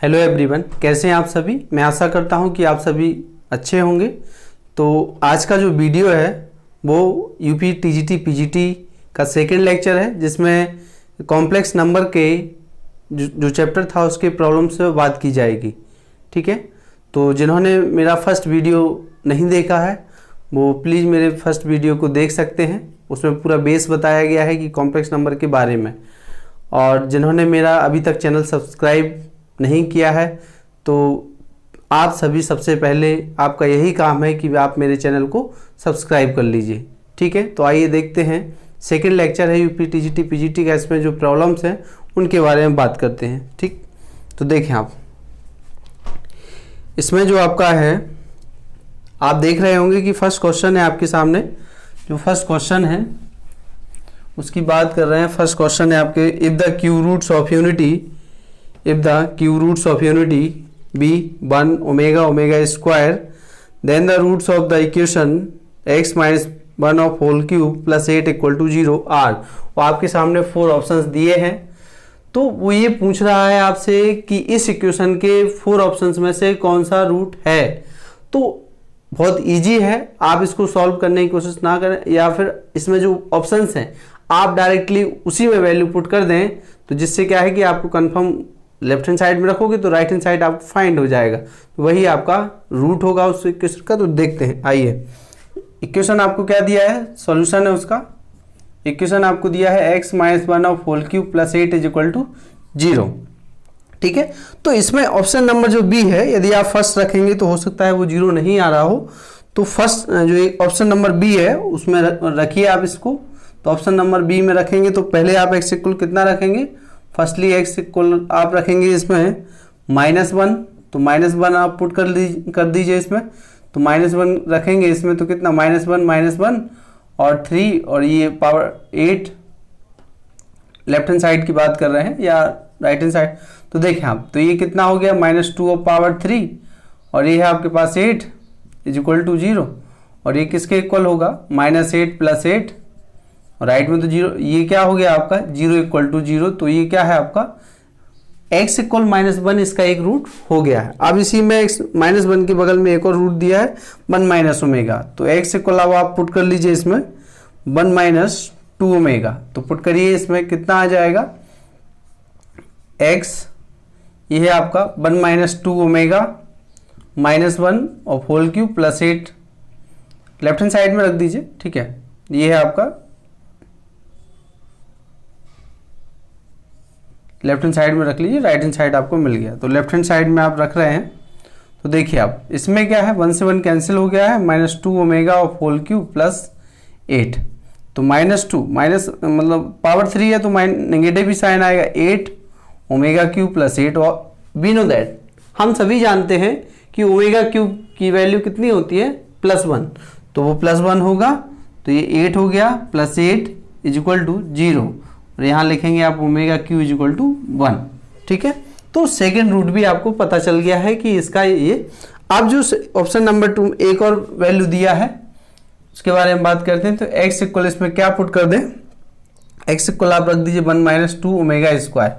Hello everyone, कैसे हैं आप सभी। मैं आशा करता हूं कि आप सभी अच्छे होंगे। तो आज का जो वीडियो है वो यूपी टीजीटी पीजीटी का सेकंड लेक्चर है, जिसमें कॉम्प्लेक्स नंबर के जो चैप्टर था उसके प्रॉब्लम से बात की जाएगी। ठीक है, तो जिन्होंने मेरा फर्स्ट वीडियो नहीं देखा है वो प्लीज़ मेरे फर्स्ट वीडियो को देख सकते हैं। उसमें पूरा बेस बताया गया है कि कॉम्प्लेक्स नंबर के बारे में। और जिन्होंने मेरा अभी तक चैनल सब्सक्राइब नहीं किया है तो आप सभी सबसे पहले आपका यही काम है कि आप मेरे चैनल को सब्सक्राइब कर लीजिए। ठीक है, तो आइए देखते हैं। सेकंड लेक्चर है यूपी टीजीटी पीजीटी का, इसमें जो प्रॉब्लम्स हैं उनके बारे में बात करते हैं। ठीक, तो देखें आप, इसमें जो आपका है आप देख रहे होंगे कि फर्स्ट क्वेश्चन है आपके सामने। जो फर्स्ट क्वेश्चन है उसकी बात कर रहे हैं। फर्स्ट क्वेश्चन है आपके, if the cube roots of unity be 1 omega omega square, then the roots of the equation x minus 1 of whole cube plus 8 equal to 0 are। वो आपके सामने 4 ऑप्शंस दिए हैं। तो वो ये पूछ रहा है आपसे कि इस इक्वेशन के 4 ऑप्शंस में से कौन सा रूट है। तो बहुत इजी है, आप इसको सॉल्व करने की कोशिश ना करें, या फिर इसमें जो ऑप्शंस हैं आप डायरेक्टली उसी में वैल्यू पुट कर दें, तो जिससे क्या है कि आपको कंफर्म लेफ्ट हैंड साइड में रखोगे तो राइट हैंड साइड आपको फाइंड हो जाएगा, तो वही आपका रूट होगा उस इक्वेशन का। तो देखते हैं, आइए। इक्वेशन आपको क्या दिया है, सॉल्यूशन है उसका। इक्वेशन आपको दिया है x minus 1 of whole cube plus 8 is equal to 0। ठीक है, तो इसमें ऑप्शन नंबर जो बी है, यदि आप फर्स्ट रखेंगे तो हो सकता है वो 0 नहीं आ रहा हो। तो फर्स्ट जो ऑप्शन नंबर बी है उसमें रखिए आप इसको। तो ऑप्शन नंबर बी में रखेंगे तो पहले आप x इक्वल कितना रखेंगे, फर्स्टली x इक्वल आप रखेंगे इसमें -1। तो -1 आप पुट कर दीजिए इसमें। तो -1 रखेंगे इसमें तो कितना, -1 और 3 और ये पावर 8 लेफ्ट हैंड साइड की बात कर रहे हैं या राइट हैंड साइड। तो देखें आप, तो ये कितना हो गया, -2 ऑफ पावर 3 और ये है आपके पास 8 इज इक्वल टू 0। और ये किसके इक्वल होगा, -8 प्लस 8 और राइट में तो 0। ये क्या हो गया आपका 0 इक्वल टू 0। तो ये क्या है आपका x इक्वल -1, इसका एक रूट हो गया है। अब इसी में x -1 के बगल में एक और रूट दिया है 1 माइनस ओमेगा। तो x इक्वल अब आप पुट कर लीजिए इसमें 1 माइनस 2 ओमेगा। तो पुट करिए इसमें कितना आ जाएगा, x ये है आपका 1 माइनस 2 ओमेगा -1 और whole cube plus 8 left hand side में रख दीजिए। ठीक है, ये है आपका लेफ्ट हैंड साइड में रख लीजिए, राइट हैंड साइड आपको मिल गया। तो लेफ्ट हैंड साइड में आप रख रहे हैं तो देखिए आप, इसमें क्या है 1 से 1 कैंसिल हो गया है, -2 omega of whole cube plus 8। तो -2 माइनस मतलब पावर 3 है तो नेगेटिव भी साइन आएगा, 8 ओमेगा क्यूब प्लस 8। और वी नो दैट, हम सभी जानते हैं कि ओमेगा क्यूब की वैल्यू कितनी होती है, +1। तो वो +1 होगा, तो ये 8 हो गया प्लस 8 इज इक्वल टू 0। और यहाँ लिखेंगे आप omega cube is equal to 1। ठीक है, तो सेकेंड रूट भी आपको पता चल गया है कि इसका ये। अब जो ऑप्शन नंबर 2 एक और वैल्यू दिया है उसके बारे में बात करते हैं। तो x इक्वल इसमें क्या पुट कर दें, x इक्वल आप रख दीजिए 1 माइनस 2 ओमेगा स्क्वायर।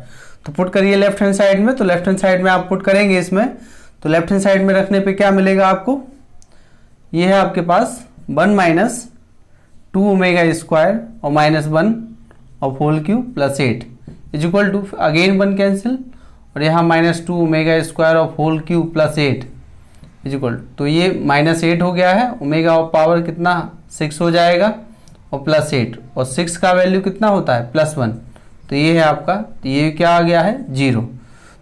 तो पुट करिए लेफ्ट हैंड साइड में। तो लेफ्ट हैंड साइड में आप पुट करेंगे इसमें, तो लेफ्ट हैंड साइड में रखने पे क्या मिलेगा आपको, ये है आपके पास 1 माइनस 2 ओमेगा स्क्वायर और -1 और whole cube plus 8 is equal to again 1 cancel और यहाँ -2 omega square of whole cube plus 8 is equal, तो ये -8 हो गया है। ओमेगा ऑफ पावर कितना 6 हो जाएगा और प्लस 8 और 6 का वैल्यू कितना होता है +1। तो ये है आपका, तो ये क्या आ गया है 0।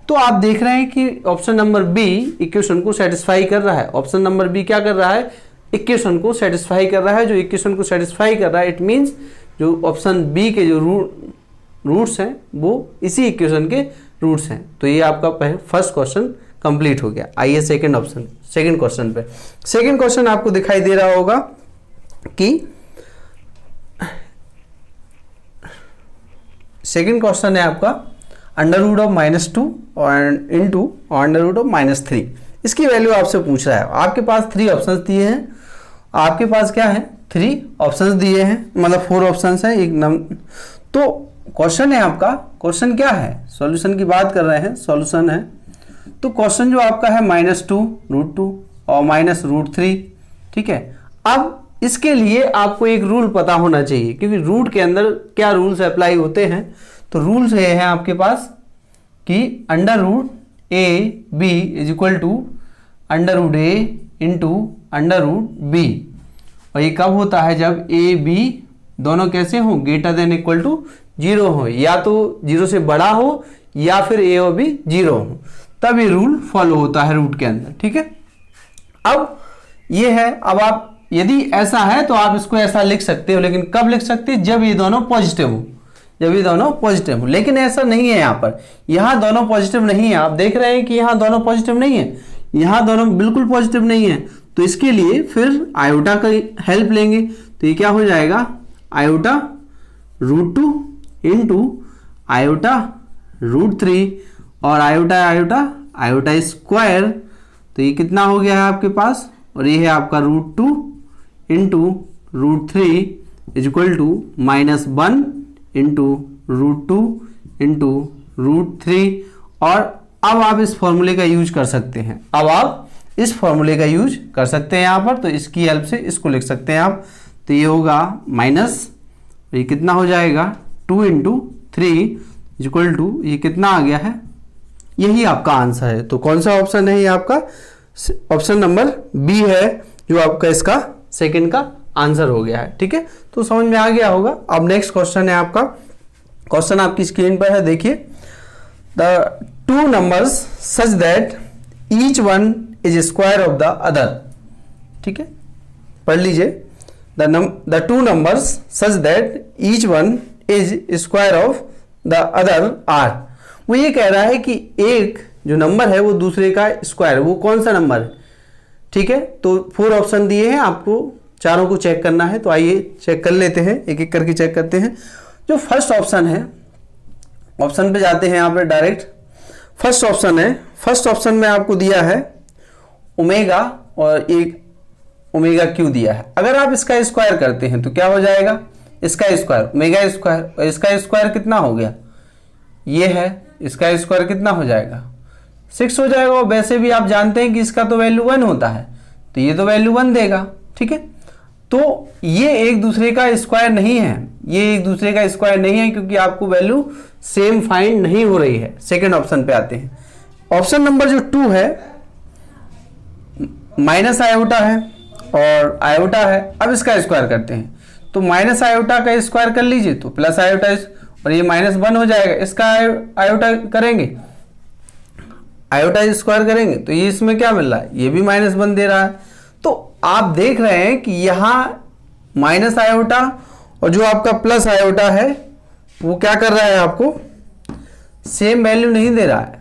तो आप देख रहे हैं कि ऑप्शन नंबर बी इक्वेशन को सेटिस्फाई कर रहा है। ऑप्शन नंबर बी क्या कर रहा है, इक्वेशन को सेटिस्फाई कर रहा है। जो इक्वेशन को सेटिस्फाई कर रहा है इट मीन्स जो ऑप्शन बी के जो रूट्स हैं वो इसी इक्वेशन के रूट्स हैं। तो ये आपका फर्स्ट क्वेश्चन कंप्लीट हो गया। आइए सेकंड क्वेश्चन पे। सेकंड क्वेश्चन आपको दिखाई दे रहा होगा कि सेकंड क्वेश्चन है आपका √2 और इंटू √3। इसकी वैल्यू आपसे पूछ रहा है। आपके पास 3 ऑप्शंस दिए हैं। आपके पास क्या है, 3 ऑप्शंस दिए हैं, मतलब 4 ऑप्शंस हैं एक तो क्वेश्चन है आपका, क्वेश्चन क्या है, सॉल्यूशन की बात कर रहे हैं, सॉल्यूशन है तो क्वेश्चन जो आपका है -2√2 और -√3, ठीक है। अब इसके लिए आपको एक रूल पता होना चाहिए, क्योंकि रूट के अंदर क्या रूल्स अप्लाई होते हैं। तो रूल्स ये हैं आपके पास कि √a b is equal to √a into √b, और ये कब होता है, जब a b दोनों कैसे हो, ग्रेटर देन इक्वल टू 0 हो, या तो 0 से बड़ा हो या फिर a और b 0 हो, तब ये रूल फॉलो होता है रूट के अंदर, ठीक है। अब ये है, अब आप यदि ऐसा है तो आप इसको ऐसा लिख सकते हो, लेकिन कब लिख सकते हैं, जब ये दोनों पॉजिटिव हो, जब ये दोनों पॉजिटिव हो। लेकिन ऐसा नहीं है, यहाँ दोनों पॉजिटिव नहीं है। आप देख रहे हैं कि यहाँ दोनों पॉजिटिव नहीं है, यहाँ दोनों बिल्कुल पॉजिटिव नहीं है। तो इसके लिए फिर आयोटा का हेल्प लेंगे। तो ये क्या हो जाएगा, आयोटा √2 इंटू आयोटा √3 और आयोटा आयोटा आयोटा स्क्वायर। तो ये कितना हो गया है आपके पास, और ये है आपका √2 into √3 is equal to -1 into √2 into √3। और अब आप इस फॉर्मूले का यूज कर सकते हैं, अब आप इस फॉर्मूले का यूज कर सकते हैं यहाँ पर। तो इसकी हेल्प से इसको लिख सकते हैं आप। तो ये होगा माइनस, ये कितना हो जाएगा 2 इंटू 3 इज इक्वल टू, ये कितना आ गया है, यही आपका आंसर है। तो कौन सा ऑप्शन है, ये आपका ऑप्शन नंबर बी है, जो आपका इसका सेकंड का आंसर हो गया है, ठीक है। तो समझ में आ गया होगा। अब नेक्स्ट क्वेश्चन है आपका, क्वेश्चन आपकी स्क्रीन पर है, देखिए। The two numbers such that each one is square of the other, ठीक है, पढ़ लीजिए। The two numbers such that each one is square of the other are. वो ये कह रहा है कि एक जो नंबर है वो दूसरे का स्क्वायर, वो कौन सा नंबर है, ठीक है। तो 4 ऑप्शन दिए हैं, आपको चारों को चेक करना है। तो आइए चेक कर लेते हैं, एक एक करके चेक करते हैं। जो फर्स्ट ऑप्शन है, ऑप्शन पे जाते हैं यहाँ पे डायरेक्ट। फर्स्ट ऑप्शन है, फर्स्ट ऑप्शन में आपको दिया है ओमेगा और एक ओमेगा क्यू दिया है। अगर आप इसका स्क्वायर करते हैं तो क्या हो जाएगा, इसका स्क्वायर ओमेगा स्क्वायर, और इसका स्क्वायर कितना हो गया, ये है, इसका स्क्वायर कितना हो जाएगा 6 हो जाएगा। और वैसे भी आप जानते हैं कि इसका तो वैल्यू 1 होता है, तो ये तो वैल्यू 1 देगा, ठीक है। तो ये एक दूसरे का स्क्वायर नहीं है, ये एक दूसरे का स्क्वायर नहीं है, क्योंकि आपको वैल्यू सेम फाइंड नहीं हो रही है। सेकंड ऑप्शन पे आते हैं। ऑप्शन नंबर जो 2 है, माइनस आयोटा है और आयोटा है। अब इसका स्क्वायर करते हैं, तो माइनस आयोटा का स्क्वायर कर लीजिए तो प्लस आयोटा, और ये -1 हो जाएगा। इसका आयोटा करेंगे, आयोटा स्क्वायर करेंगे तो ये इसमें क्या मिल रहा है, ये भी -1 दे रहा है। तो आप देख रहे हैं कि यहाँ माइनस आयोटा और जो आपका प्लस आयोटा है वो क्या कर रहा है, आपको सेम वैल्यू नहीं दे रहा है,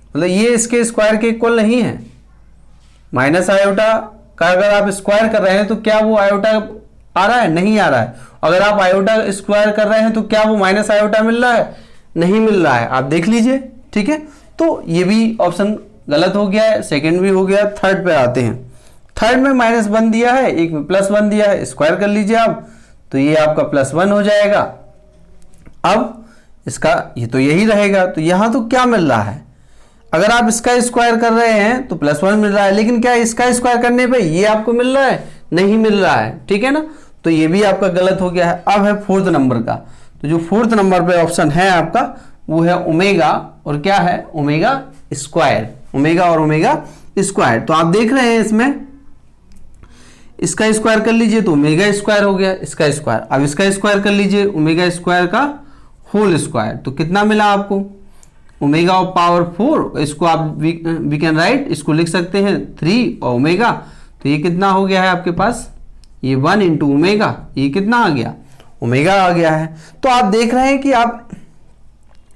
मतलब ये इसके स्क्वायर के इक्वल नहीं है। माइनस आयोटा का अगर आप स्क्वायर कर रहे हैं तो क्या वो आयोटा आ रहा है, नहीं आ रहा है। अगर आप आयोटा स्क्वायर कर रहे हैं तो क्या वो माइनस आयोटा मिल रहा है, नहीं मिल रहा है। आप देख लीजिए, ठीक है। तो ये भी ऑप्शन गलत हो गया है, सेकंड भी हो गया। थर्ड पे आते हैं। थर्ड में -1 दिया है, एक में +1 दिया है, स्क्वायर कर लीजिए आप, तो ये आपका +1 हो जाएगा। अब इसका ये तो यही रहेगा, तो यहां तो क्या मिल रहा है, अगर आप इसका स्क्वायर कर रहे हैं तो +1 मिल रहा है, लेकिन क्या इसका स्क्वायर करने पे ये आपको मिल रहा है, नहीं मिल रहा है, ठीक है ना। तो ये भी आपका गलत हो गया है। अब है 4th नंबर का। तो जो 4th नंबर पे ऑप्शन है आपका वो है ओमेगा, और क्या है, ओमेगा स्क्वायर, ओमेगा और ओमेगा स्क्वायर। तो आप देख रहे हैं इसमें इसका स्क्वायर कर लीजिए तो ओमेगा स्क्वायर हो गया, इसका स्क्वायर। अब इसका स्क्वायर कर लीजिए, ओमेगा स्क्वायर का होल स्क्वायर, तो कितना मिला आपको, ओमेगा ऑफ पावर 4। इसको आप वी कैन राइट, इसको लिख सकते हैं 3 और ओमेगा। तो ये कितना हो गया है आपके पास, ये 1 इंटू ओमेगा, ये कितना आ गया, ओमेगा आ गया है। तो आप देख रहे हैं कि आप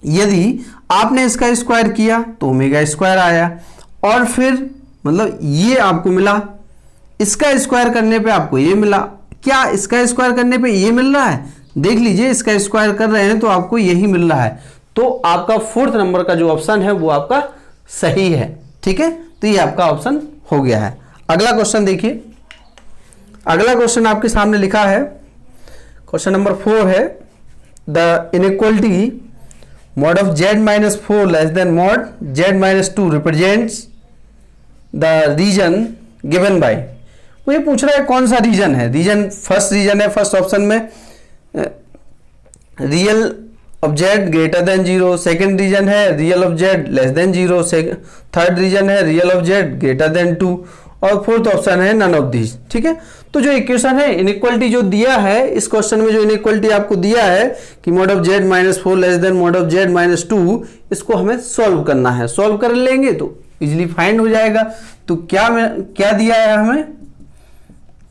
यदि आपने इसका स्क्वायर किया तो ओमेगा स्क्वायर आया, और फिर मतलब ये आपको मिला, इसका स्क्वायर करने पे आपको ये मिला। क्या इसका स्क्वायर करने पे ये मिल रहा है, देख लीजिए, इसका स्क्वायर कर रहे हैं तो आपको यही मिल रहा है। तो आपका 4th नंबर का जो ऑप्शन है वो आपका सही है, ठीक है। तो ये आपका ऑप्शन हो गया है। अगला क्वेश्चन देखिए, अगला क्वेश्चन आपके सामने लिखा है, क्वेश्चन नंबर 4 है, the inequality mod of z minus 4 less than mod z minus 2 represents the region given by। वो ये पूछ रहा है कौन सा रीजन है। रीजन फर्स्ट रीजन है, फर्स्ट ऑप्शन में real of z greater than 0, second region है real of z less than 0, third region है real of z greater than 2 और फोर्थ ऑप्शन है नन ऑफ दीज। ठीक है, तो जो इक्वेशन है इनइक्वालिटी जो दिया है इस क्वेश्चन में, जो इनइक्वालिटी आपको दिया है कि mod of z minus 4 less then mod of z minus 2, इसको हमें सॉल्व करना है। सॉल्व कर लेंगे तो इजिली फाइंड हो जाएगा। तो क्या दिया है हमें,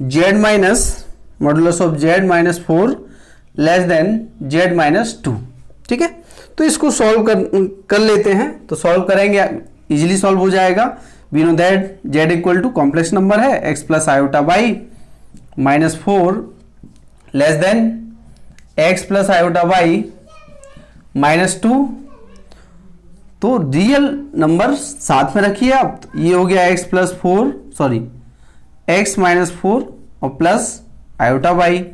z minus modulus of z minus 4 less then z minus 2। ठीक है, तो इसको सॉल्व कर लेते हैं। तो सॉल्व करेंगे, इजिली सॉल्व हो जाएगा। We know that z equal to complex number है x plus iota by minus 4 less than x plus iota by minus 2। तो रियल नंबर साथ में रखिए आप। ये हो गया x plus 4 sorry x minus 4 और plus iota by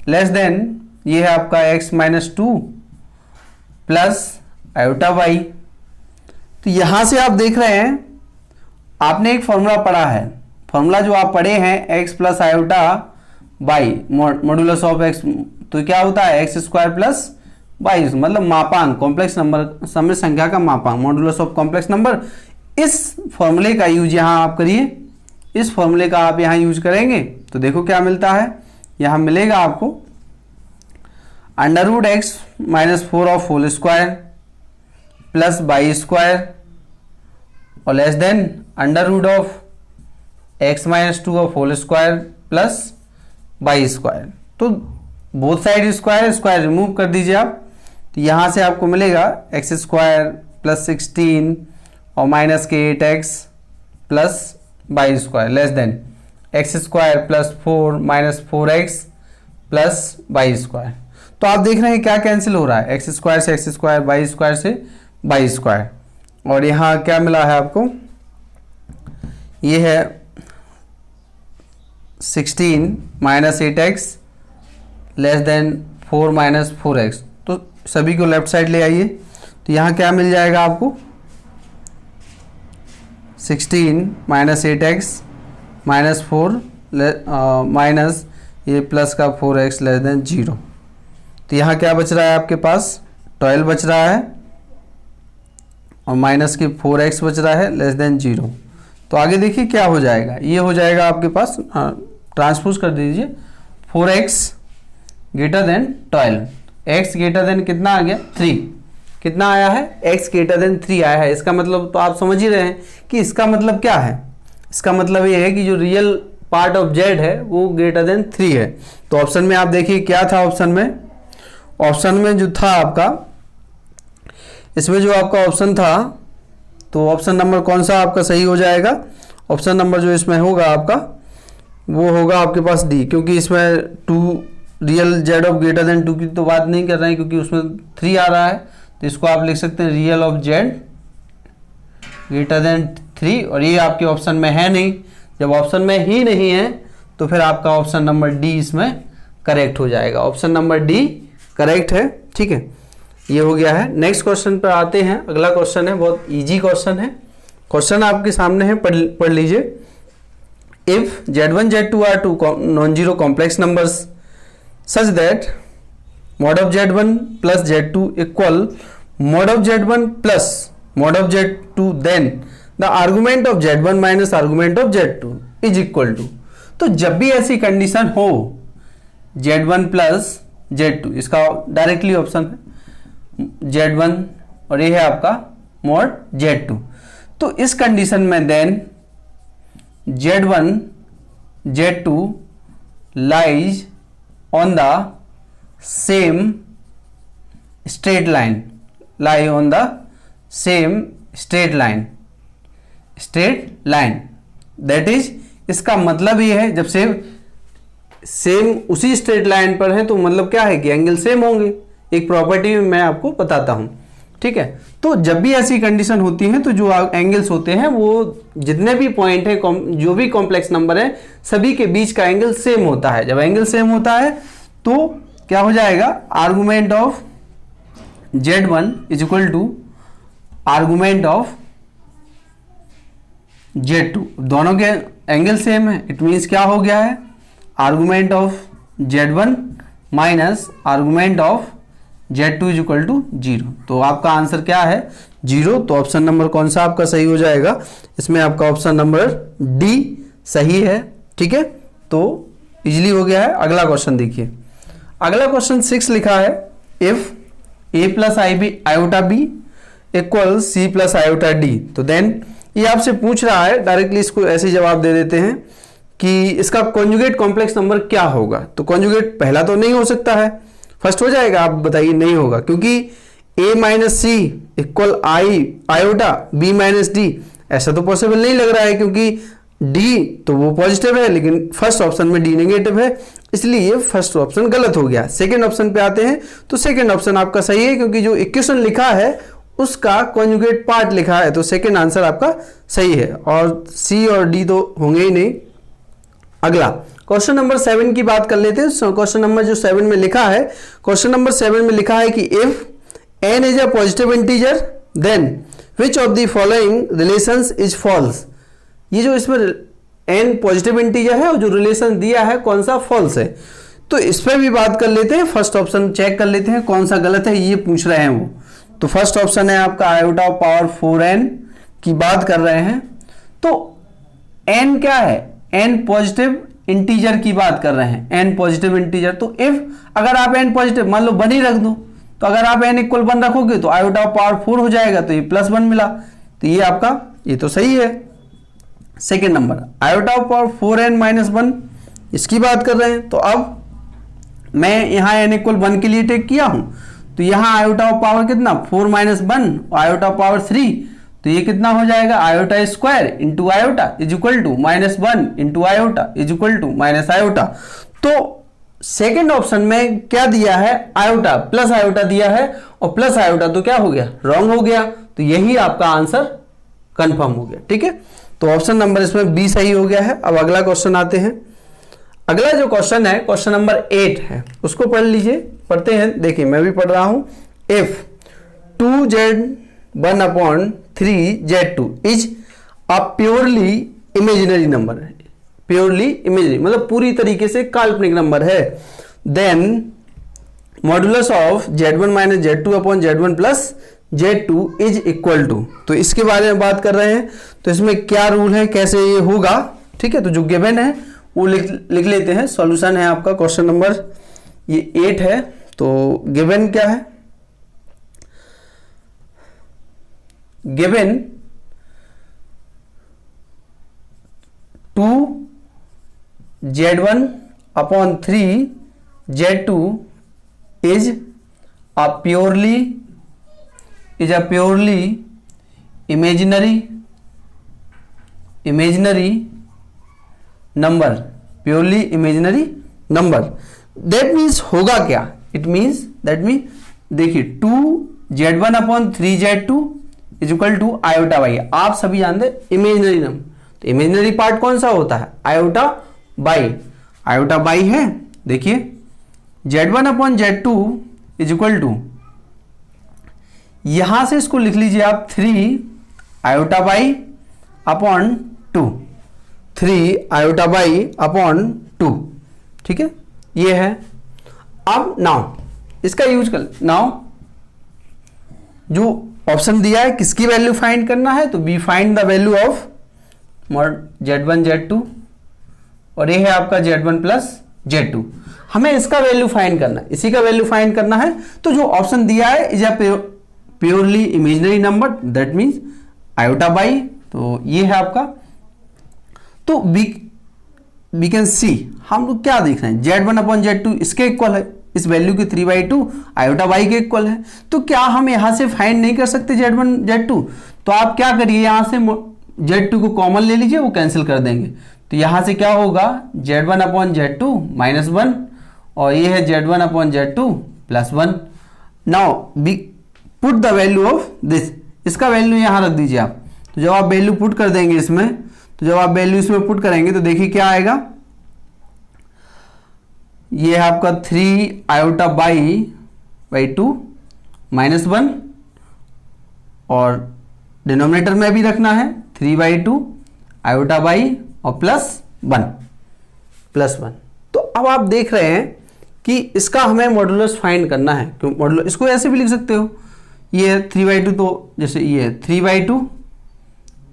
less than ये है आपका x minus 2 plus iota by. तो यहां से आप देख रहे हैं आपने एक फॉर्मूला पढ़ा है, फॉर्मूला जो आप पढ़े हैं x plus iota by modulus of x, तो क्या होता है एक्स स्क्वायर प्लस बाई, मतलब मापांक, कॉम्प्लेक्स नंबर समय संख्या का मापांक, मॉडुलस ऑफ कॉम्प्लेक्स नंबर। इस फॉर्मूले का यूज यहां आप करिए, इस फॉर्मूले का आप यहां यूज करेंगे तो देखो क्या मिलता है। यहां मिलेगा आपको under root x minus 4 of whole square plus y square और less than under root of x minus 2 of whole square plus y square. तो both side square square remove कर दीजिए आप, तो यहां से आपको मिलेगा एक्स स्क्वायर प्लस 16 और माइनस के 8x plus y square less than x square plus 4 minus 4x plus y square. तो आप देख रहे हैं क्या कैंसिल हो रहा है, एक्स स्क्वायर से एक्स स्क्वायर, बाई स्क्वायर से बाई स्क्वायर। और यहाँ क्या मिला है आपको, ये है 16 minus 8x less than 4 minus 4x। तो सभी को लेफ्ट साइड ले आइए, तो यहाँ क्या मिल जाएगा आपको 16 माइनस 8x माइनस 4 माइनस ये प्लस का 4x लेस देन 0। तो यहाँ क्या बच रहा है आपके पास 12 बच रहा है और माइनस की 4x बच रहा है लेस देन 0। तो आगे देखिए क्या हो जाएगा, ये हो जाएगा आपके पास, ट्रांसपोज कर दीजिए 4x greater than 12, x greater than कितना आ गया 3, कितना आया है x ग्रेटर देन 3 आया है। इसका मतलब तो आप समझ ही रहे हैं कि इसका मतलब क्या है, इसका मतलब ये है कि जो रियल पार्ट ऑफ z है वो ग्रेटर देन 3 है। तो ऑप्शन में आप देखिए क्या था, ऑप्शन में जो था आपका, इसमें जो आपका ऑप्शन था, तो ऑप्शन नंबर कौन सा आपका सही हो जाएगा, ऑप्शन नंबर जो इसमें होगा आपका वो होगा आपके पास डी, क्योंकि इसमें 2 real Z of greater than 2 की तो बात नहीं कर रहे हैं क्योंकि उसमें 3 आ रहा है। तो इसको आप लिख सकते हैं real of z greater then 3, और ये आपके ऑप्शन में है नहीं। जब ऑप्शन में ही नहीं है तो फिर आपका ऑप्शन नंबर डी इसमें करेक्ट हो जाएगा, ऑप्शन नंबर डी करेक्ट है। ठीक है, ये हो गया है। नेक्स्ट क्वेश्चन पर आते हैं। अगला क्वेश्चन है, बहुत इजी क्वेश्चन है। क्वेश्चन आपके सामने है, पढ़ लीजिए। If z1 z2 are two non zero complex numbers such that mod of z1 plus z2 equal mod of z1 plus mod of z2, then the argument of z1 minus argument of z2 is equal to। तो जब भी ऐसी condition हो z1 plus z2, इसका directly option है z1 और ये है आपका mod z2। तो इस कंडीशन में then z1 z2 lies on the same straight line, lie on the same straight line that is, इसका मतलब ये है जब सेम उसी स्ट्रेट लाइन पर है तो मतलब क्या है कि एंगल सेम होंगे। एक प्रॉपर्टी मैं आपको बताता हूं, ठीक है। तो जब भी ऐसी कंडीशन होती है तो जो एंगल्स होते हैं वो जितने भी पॉइंट है, जो भी कॉम्प्लेक्स नंबर है, सभी के बीच का एंगल सेम होता है। जब एंगल सेम होता है तो क्या हो जाएगा, argument of Z1 is equal to argument of Z2, दोनों के एंगल सेम है, इट मीन्स क्या हो गया है, argument of Z1 minus argument of Z2 is equal to 0। तो आपका आंसर क्या है, 0। तो ऑप्शन नंबर कौन सा आपका सही हो जाएगा, इसमें आपका ऑप्शन नंबर डी सही है। ठीक है, तो इजीली हो गया है। अगला क्वेश्चन देखिए, अगला क्वेश्चन 6 लिखा है, if a plus iota b equal c plus iota d. तो देन ये आपसे पूछ रहा है, डायरेक्टली इसको ऐसे जवाब दे देते हैं कि इसका कॉन्जुगेट कॉम्प्लेक्स नंबर क्या होगा। तो कॉन्जुगेट पहला तो नहीं हो सकता है, फर्स्ट हो जाएगा, आप बताइए। नहीं होगा, क्योंकि a minus c equal iota b minus d, ऐसा तो पॉसिबल नहीं लग रहा है, क्योंकि d तो वो पॉजिटिव है लेकिन फर्स्ट ऑप्शन में d नेगेटिव है, इसलिए ये फर्स्ट ऑप्शन गलत हो गया। सेकंड ऑप्शन पे आते हैं, तो सेकंड ऑप्शन आपका सही है, क्योंकि जो इक्वेशन लिखा है उसका कॉन्जुगेट पार्ट लिखा है, तो सेकंड आंसर आपका सही है, और c और d तो होंगे ही नहीं। अगला क्वेश्चन नंबर 7 की बात कर लेते हैं। क्वेश्चन नंबर जो 7 में लिखा है, क्वेश्चन नंबर 7 में लिखा है कि if n is a positive integer then which of the following relations is false. ये जो इसमें n पॉजिटिव इंटीजर है और जो रिलेशन दिया है कौन सा फॉल्स है, तो इस पर भी बात कर लेते हैं। फर्स्ट ऑप्शन चेक कर लेते हैं कौन सा गलत है, ये पूछ रहे हैं वो। तो फर्स्ट ऑप्शन है आपका आयोटा पावर 4n की बात कर रहे हैं। तो n क्या है, n पॉजिटिव इंटीजर की बात कर रहे हैं, n पॉजिटिव इंटीजर। तो इफ अगर आप n पॉजिटिव मान लो 1 ही रख दो, तो अगर आप n इक्वल 1 रखोगे तो आयोटा पावर 4 हो जाएगा, तो ये +1 मिला, तो ये आपका ये तो सही है। Second number iota power 4n minus 1 इसकी बात कर रहे हैं। तो अब मैं यहाँ n इक्वल 1 के लिए टेक किया हूं, तो यहाँ आयोटा पावर कितना 4 माइनस 1 आयोटा पावर 3, तो ये कितना हो जाएगा, iota square into iota is equal to -1 into iota is equal to minus iota. तो सेकेंड ऑप्शन में क्या दिया है, आयोटा प्लस आयोटा दिया है, और प्लस आयोटा तो क्या हो गया, रॉन्ग हो गया, तो यही आपका आंसर कंफर्म हो गया। ठीक है, तो ऑप्शन नंबर इसमें बी सही हो गया है। अब अगला क्वेश्चन आते हैं। अगला जो क्वेश्चन है क्वेश्चन नंबर 8 है, उसको पढ़ लीजिए, पढ़ते हैं। देखिए मैं भी पढ़ रहा हूं। If 2z1 upon 3z2 is a purely imaginary number है, प्योरली इमेजिनरी मतलब पूरी तरीके से काल्पनिक नंबर है, then modulus of z1 minus z2 upon z1 plus z2 is equal to. तो इसके बारे में बात कर रहे हैं, तो इसमें क्या रूल है, कैसे ये होगा। ठीक है, तो जो गिवन है वो लिख लेते हैं। सॉल्यूशन है आपका क्वेश्चन नंबर ये 8 है। तो गिवन क्या है, given 2z1 upon 3z2 is a purely imaginary number, purely imaginary number. That means होगा क्या, इट मीन्स दैट मीन देखिए 2z1 upon 3z2 is equal to iota by, आप सभी जानते हैं इमेजिनरी नंबर, तो इमेजिनरी पार्ट कौन सा होता है, आयोटा बाई है। देखिए z1 upon z2 is equal to, यहां से इसको लिख लीजिए आप 3 iota by upon 2, 3 iota by upon 2। ठीक है, ये है। अब नाउ इसका यूज कर, नाउ जो ऑप्शन दिया है किसकी वैल्यू फाइंड करना है, तो be find the value of z1 z2, और ये है आपका z1 प्लस z2। हमें इसका वैल्यू फाइंड करना है, इसी का वैल्यू फाइंड करना है। तो जो ऑप्शन दिया है is a purely imaginary number, that means iota by, तो ये है आपका। तो वी कैन सी, हम लोग क्या देख रहे हैं, z1 अपॉन z2 इसके इक्वल है, इस वैल्यू के 3/2 आयोटा बाई के इक्वल है। तो क्या हम यहां से फाइंड नहीं कर सकते z1 z2, तो आप क्या करिए, यहां से z2 को कॉमन ले लीजिए, वो कैंसिल कर देंगे। तो यहां से क्या होगा, z1 अपॉन z2 -1, और ये है z1 upon z2 +1। Now B put the value of this, इसका वैल्यू यहां रख दीजिए आप। तो जब आप वैल्यू पुट कर देंगे इसमें, तो जब आप वैल्यू इसमें पुट करेंगे तो देखिए क्या आएगा, ये है आपका 3 आयोटा बाई 2 -1 और डिनोमिनेटर में भी रखना है 3/2 आयोटा बाई और +1। तो अब आप देख रहे हैं कि इसका हमें मॉडुलस फाइंड करना है। क्यों मॉडुलस, इसको ऐसे भी लिख सकते हो, ये है 3/2, तो जैसे ये है 3/2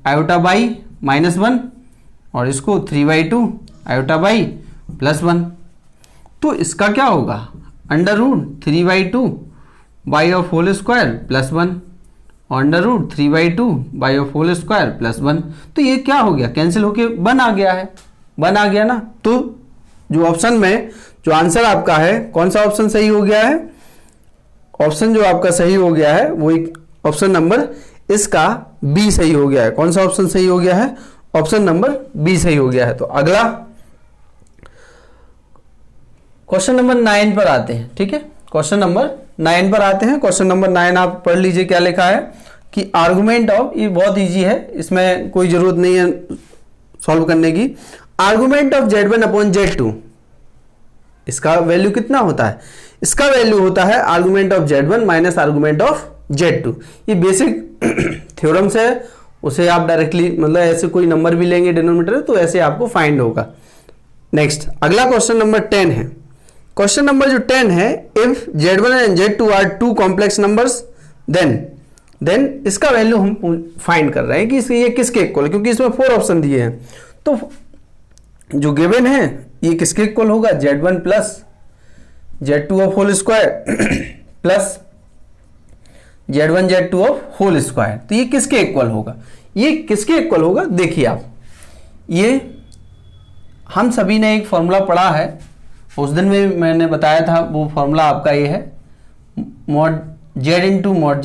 आयोटा बाई -1 और इसको 3/2 आयोटा बाई +1। तो इसका क्या होगा, √3/2 बाई ऑफ होल स्क्वायर +1 और √3/2 बाई ऑफ होल स्क्वायर +1। तो ये क्या हो गया, कैंसिल होके 1 आ गया है, 1 आ गया ना। तो जो ऑप्शन में जो आंसर आपका है, कौन सा ऑप्शन सही हो गया है, ऑप्शन जो आपका सही हो गया है वो ऑप्शन नंबर इसका बी सही हो गया है। कौन सा ऑप्शन सही हो गया है, ऑप्शन नंबर बी सही हो गया है। तो अगला क्वेश्चन नंबर 9 पर आते हैं। ठीक है, क्वेश्चन नंबर 9 पर आते हैं। क्वेश्चन नंबर 9 आप पढ़ लीजिए, क्या लिखा है कि आर्गुमेंट ऑफ, ये बहुत इजी है, इसमें कोई जरूरत नहीं है सॉल्व करने की। Argument of Z1 upon Z2, इसका वैल्यू कितना होता है, इसका वैल्यू होता है argument of Z1 minus argument of Z2। ये बेसिक थ्योरम्स है, उसे आप डायरेक्टली मतलब ऐसे कोई नंबर भी लेंगे डिनोमिनेटर तो ऐसे आपको फाइंड होगा। नेक्स्ट अगला क्वेश्चन नंबर 10 है। क्वेश्चन नंबर जो 10 है, if Z1 and Z2 are 2 complex numbers then इसका वैल्यू हम फाइंड कर रहे हैं कि ये किसके इक्वल है, क्योंकि इसमें 4 ऑप्शन दिए हैं। तो जो गिवन है ये किसके इक्वल होगा, Z1 plus Z2 of whole square plus Z1 Z2 of whole square. तो ये किसके इक्वल होगा, ये किसके इक्वल होगा, देखिए आप, ये हम सभी ने एक फॉर्मूला पढ़ा है, उस दिन में मैंने बताया था, वो फॉर्मूला आपका ये है mod Z into mod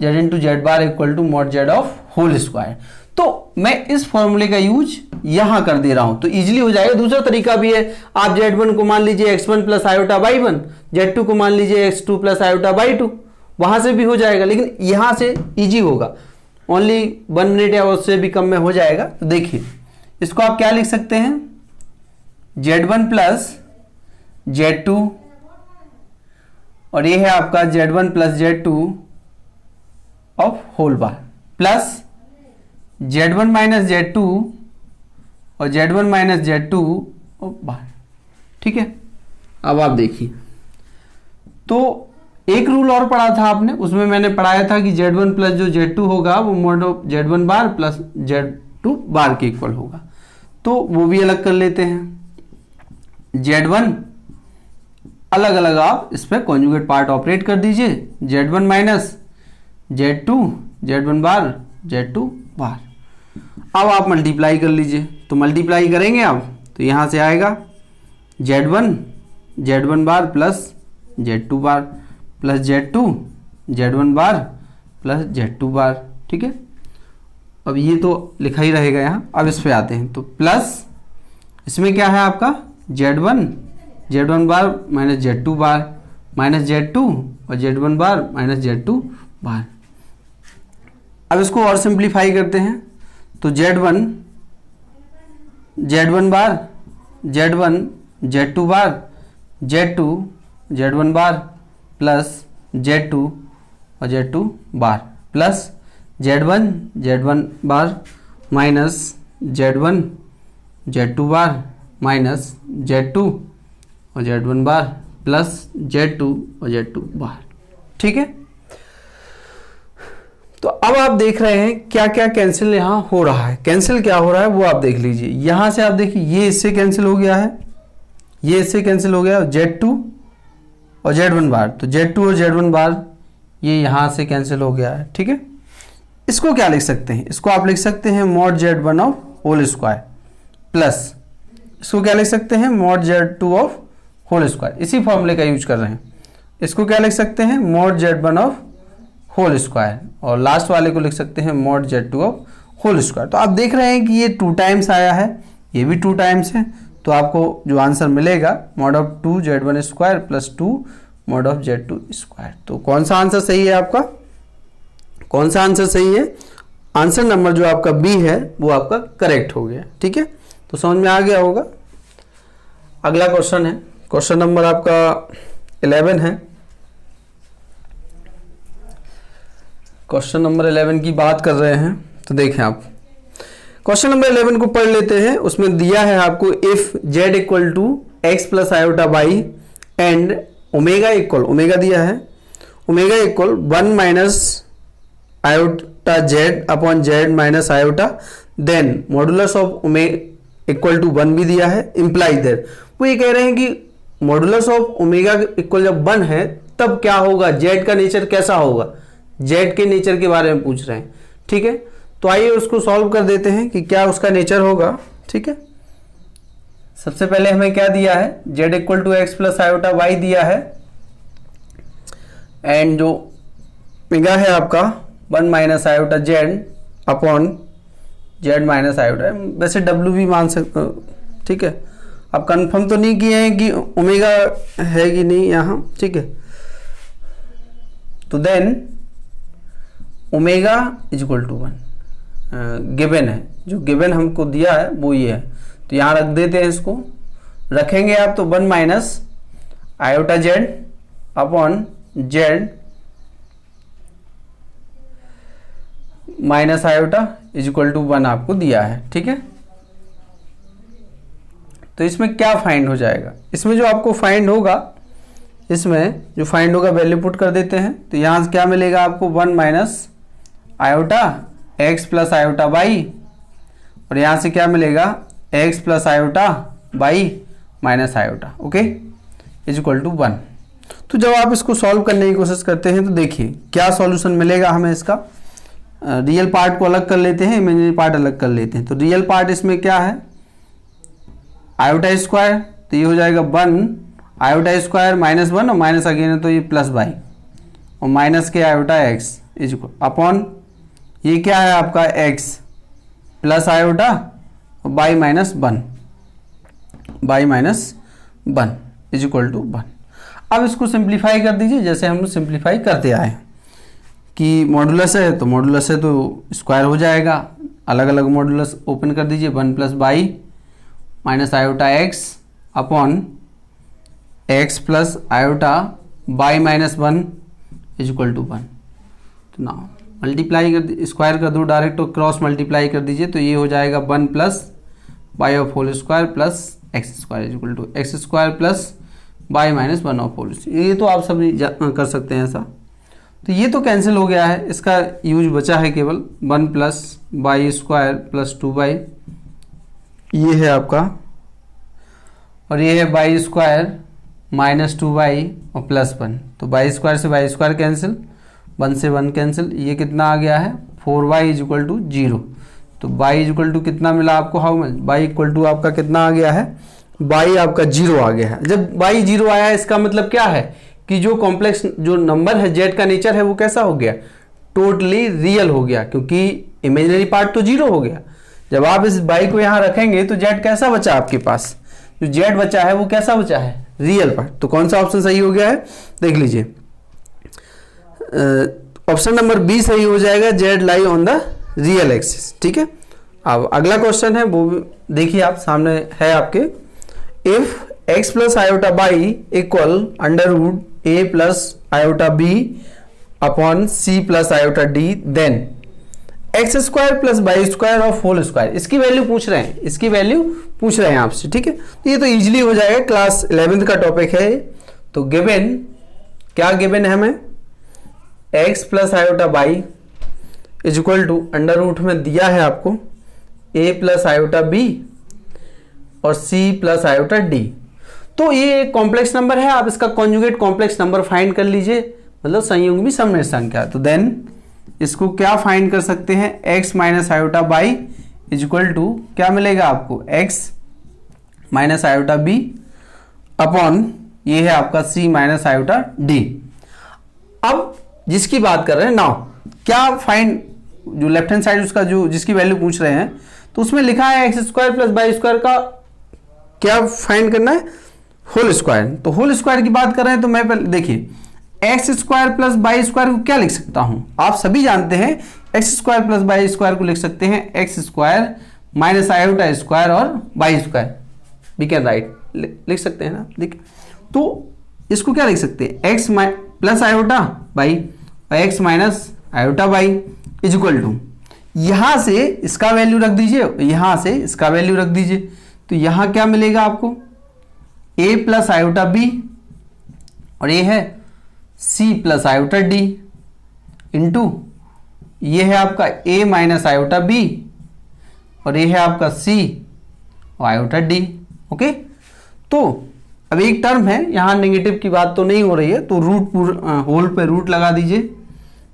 Z into Z bar equal to mod Z of whole square. तो मैं इस फॉर्मूले का यूज यहां कर दे रहा हूं तो इजीली हो जाएगा। दूसरा तरीका भी है, आप Z1 को मान लीजिए x1 plus iota by 1, Z2 को मान लीजिए x2 प्लस आयोटा बाई 2, वहां से भी हो जाएगा, लेकिन यहां से इजी होगा, ओनली 1 मिनट या उससे भी कम में हो जाएगा। तो देखिए इसको आप क्या लिख सकते हैं, Z1 प्लस Z2 और ये है आपका Z1 plus Z2 of whole bar plus Z1 minus Z2 और Z1 माइनस Z2 ऑफ बार। ठीक है, अब आप देखिए, तो एक रूल और पढ़ा था आपने, उसमें मैंने पढ़ाया था कि Z1 प्लस जो Z2 होगा वो mode of Z1 bar plus Z2 बार के इक्वल होगा। तो वो भी अलग कर लेते हैं, Z1 अलग अलग आप इस पर कॉन्जुगेट पार्ट ऑपरेट कर दीजिए, Z1 माइनस Z2 Z1 बार Z2 बार। अब आप मल्टीप्लाई कर लीजिए, तो मल्टीप्लाई करेंगे आप तो यहां से आएगा Z1 बार प्लस Z2 बार प्लस Z1 बार प्लस Z2 बार। ठीक है, अब ये तो लिखा ही रहेगा यहाँ। अब इस पे आते हैं तो प्लस इसमें क्या है आपका Z1 बार माइनस Z2 बार माइनस Z2 और Z1 बार माइनस Z2 बार। अब इसको और सिंप्लीफाई करते हैं तो Z1 बार Z1 Z2 बार Z2 Z1 बार प्लस Z2 और Z2 बार प्लस Z1 बार माइनस Z1 Z2 बार माइनस Z2 और Z1 बार प्लस Z2 और Z2 बार। ठीक है, तो अब आप देख रहे हैं क्या क्या कैंसिल यहां हो रहा है। कैंसिल क्या हो रहा है वो आप देख लीजिए, यहां से आप देखिए ये इससे कैंसिल हो गया है, ये इससे कैंसिल हो गया, Z2 और Z1 बार, तो Z2 और Z1 बार ये यहां से कैंसिल हो गया है। ठीक है, इसको क्या लिख सकते हैं, इसको आप लिख सकते हैं mod Z1 of whole square plus इसको क्या लिख सकते हैं mod Z2 of whole square. इसी फॉर्मूले का यूज कर रहे हैं। इसको क्या लिख सकते हैं mod Z1 of whole square और लास्ट वाले को लिख सकते हैं mod Z2 of whole square. तो आप देख रहे हैं कि ये 2 टाइम्स आया है, ये भी 2 टाइम्स है, तो आपको जो आंसर मिलेगा mod of 2 Z1 square plus 2 mod of Z2 square. तो कौन सा आंसर सही है आपका, कौन सा आंसर सही है, आंसर नंबर जो आपका बी है वो आपका करेक्ट हो गया। ठीक है, तो समझ में आ गया होगा। अगला क्वेश्चन है, क्वेश्चन नंबर आपका 11 है। क्वेश्चन नंबर 11 की बात कर रहे हैं, तो देखें आप क्वेश्चन नंबर 11 को पढ़ लेते हैं। उसमें दिया है आपको if z equal to x plus iota y and omega equal, omega दिया है, omega equal 1 minus iota z upon z minus iota, then modulus of omega equal to 1 भी दिया है, इम्प्लाई देयर। वो ये कह रहे हैं कि मॉडुलस ऑफ ओमेगा इक्वल जब 1 है तब क्या होगा, z का नेचर कैसा होगा, z के नेचर के बारे में पूछ रहे हैं। ठीक है, तो आइए उसको सॉल्व कर देते हैं कि क्या उसका नेचर होगा। ठीक है, सबसे पहले हमें क्या दिया है, z equal to x plus iota y दिया है एंड जो ओमेगा है आपका 1 minus iota z upon z minus iota, वैसे w भी मान सकते हो। ठीक है, आप कंफर्म तो नहीं किए हैं कि ओमेगा है कि नहीं यहाँ। ठीक है, तो then omega is equal to 1 given है, जो गिवन हमको दिया है वो ये है, तो यहाँ रख देते हैं, इसको रखेंगे आप तो 1 minus iota z upon z minus iota is equal to 1 आपको दिया है। ठीक है, तो इसमें क्या फाइंड हो जाएगा, इसमें जो आपको फाइंड होगा, इसमें जो फाइंड होगा वैल्यू पुट कर देते हैं, तो यहाँ से क्या मिलेगा आपको 1 minus iota x plus iota y, और यहाँ से क्या मिलेगा x plus iota by minus iota, okay, is equal to 1। तो जब आप इसको सॉल्व करने की कोशिश करते हैं तो देखिए क्या सॉल्यूशन मिलेगा हमें इसका। रियल पार्ट को अलग कर लेते हैं, इमेजिनरी पार्ट अलग कर लेते हैं। तो रियल पार्ट इसमें क्या है, आयोटा स्क्वायर, तो ये हो जाएगा 1 आयोटा स्क्वायर माइनस 1 और माइनस अगेन है तो ये प्लस बाई, और माइनस के iota x is equal upon ये क्या है आपका x प्लस आयोटा और y minus 1, y minus 1 is equal to 1। अब इसको सिंप्लीफाई कर दीजिए जैसे हम सिंप्लीफाई करते आए कि मॉडुलस है तो मॉडुलस है तो स्क्वायर हो जाएगा, अलग अलग मॉडुलस ओपन कर दीजिए, 1 plus y minus iota x upon x plus iota by minus 1 is equal to 1। तो ना मल्टीप्लाई कर स्क्वायर कर दो डायरेक्ट, और क्रॉस मल्टीप्लाई कर दीजिए तो ये हो जाएगा 1 plus y of whole square plus x square is equal to x square plus y minus 1 of whole. ये तो आप सभी कर सकते हैं ऐसा। तो ये तो कैंसिल हो गया है, इसका यूज बचा है केवल 1 plus y square plus 2 by, ये है आपका, और ये है बाई स्क्वायर माइनस 2 बाई और प्लस 1। तो बाई स्क्वायर से बाई स्क्वायर कैंसिल, 1 से 1 कैंसिल, ये कितना आ गया है 4y इज इक्वल टू 0। तो y इज इक्वल टू कितना मिला आपको, how much, y equal to आपका कितना आ गया है, y आपका 0 आ गया है। जब y 0 आया इसका मतलब क्या है कि जो कॉम्प्लेक्स जो नंबर है z का नेचर है वो कैसा हो गया, टोटली रियल हो गया, क्योंकि इमेजिनरी पार्ट तो 0 हो गया। जब आप इस y को यहाँ रखेंगे तो z कैसा बचा आपके पास, जो z बचा है वो कैसा बचा है, रियल पार्ट। तो कौन सा ऑप्शन सही हो गया है, देख लीजिए, ऑप्शन नंबर बी सही हो जाएगा, Z lie on the real axis. ठीक है, अब अगला क्वेश्चन है वो देखिए आप सामने है आपके, if x plus iota y equal under root a plus iota b upon c plus iota d, then x square plus y square of whole square, इसकी वैल्यू पूछ रहे हैं, इसकी वैल्यू पूछ रहे हैं आपसे। ठीक है, तो ये तो इजीली हो जाएगा, क्लास 11th का टॉपिक है। तो गिवन क्या गिवन है हमें, x plus iota by is equal to under root में दिया है आपको a प्लस आयोटा b और c प्लस आयोटा d। तो ये एक कॉम्प्लेक्स नंबर है, आप इसका कॉन्जुगेट कॉम्प्लेक्स नंबर फाइंड कर लीजिए, मतलब संयुग्मी भी सममेत संख्या। तो देन इसको क्या फाइंड कर सकते हैं, x minus iota by is equal to क्या मिलेगा आपको, x minus iota b upon ये है आपका c माइनस आयोटा d। अब जिसकी बात कर रहे हैं नाउ, क्या फाइंड, जो लेफ्ट हैंड साइड उसका जो जिसकी वैल्यू पूछ रहे हैं तो उसमें लिखा है x square plus y square का क्या फाइंड करना है, होल स्क्वायर। तो होल स्क्वायर की बात कर रहे हैं तो मैं पहले देखिए x square plus y square को क्या लिख सकता हूं, आप सभी जानते हैं x square plus y square को लिख सकते हैं x square minus iota square और y square, we can write, लिख सकते हैं ना। देखिए तो इसको क्या लिख सकते हैं, एक्स प्लस आयोटा बाई और x minus iota by is equal to, यहां से इसका वैल्यू रख दीजिए, यहां से इसका वैल्यू रख दीजिए, तो यहां क्या मिलेगा आपको, a प्लस आयोटा बी, और ये है c plus iota D, into ये है आपका a माइनस आयोटा बी, और ये है आपका c और आयोटा डी। ओके, तो अब एक टर्म है, यहां नेगेटिव की बात तो नहीं हो रही है, तो रूट होल पे रूट लगा दीजिए,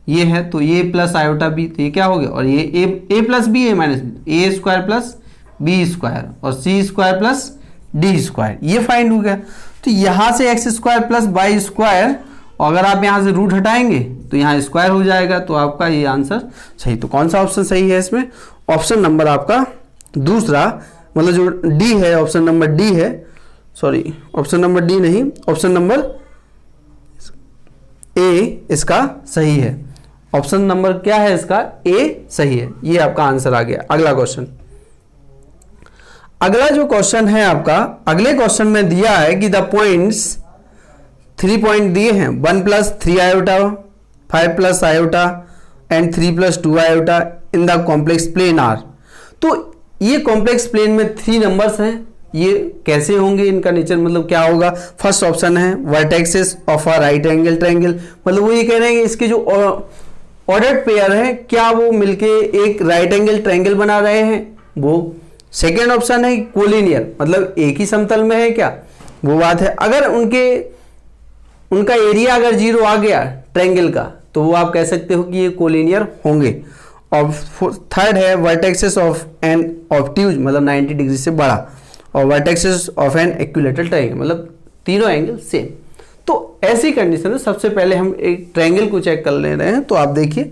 ये है तो a प्लस आयोटा बी, तो ये क्या हो गया, और ये a plus b a minus b, a square plus b square और c square plus d square, ये फाइंड हो गया। तो यहां से x square plus y square, और अगर आप यहां से रूट हटाएंगे तो यहां स्क्वायर हो जाएगा, तो आपका ये आंसर सही। तो कौन सा ऑप्शन सही है इसमें, ऑप्शन नंबर आपका दूसरा, मतलब जो डी है, ऑप्शन नंबर डी है, सॉरी ऑप्शन नंबर डी नहीं, ऑप्शन नंबर ए इसका सही है। ऑप्शन नंबर क्या है इसका, ए सही है, ये आपका आंसर आ गया। अगला क्वेश्चन, अगला जो क्वेश्चन है आपका, अगले क्वेश्चन में दिया है कि द पॉइंट्स, 3 पॉइंट दिए हैं, 1 plus 3 iota, 5 plus iota and 3 plus 2 iota in the complex plane are. तो ये कॉम्प्लेक्स प्लेन में 3 नंबर्स हैं, ये कैसे होंगे, इनका नेचर मतलब क्या होगा। फर्स्ट ऑप्शन है vertexes of a right angle triangle, मतलब वो ये कह रहे हैं कि इसके जो ऑर्डर्ड पेयर है, क्या वो मिलके एक राइट एंगल ट्रायंगल बना रहे हैं, वो। सेकेंड ऑप्शन है कोलिनियर, मतलब एक ही समतल में है क्या, वो बात है। अगर उनका एरिया अगर 0 आ गया ट्रायंगल का, तो वो आप कह सकते हो कि ये कोलिनियर होंगे। और थर्ड है वर्टेक्सेस ऑफ एन ऑब्ट्यूज, मतलब 90 डिग्री से बड़ा, और vertexes of an equilateral triangle, मतलब तीनों एंगल सेम। तो ऐसी कंडीशन में सबसे पहले हम एक ट्रायंगल को चेक कर ले रहे हैं। तो आप देखिए,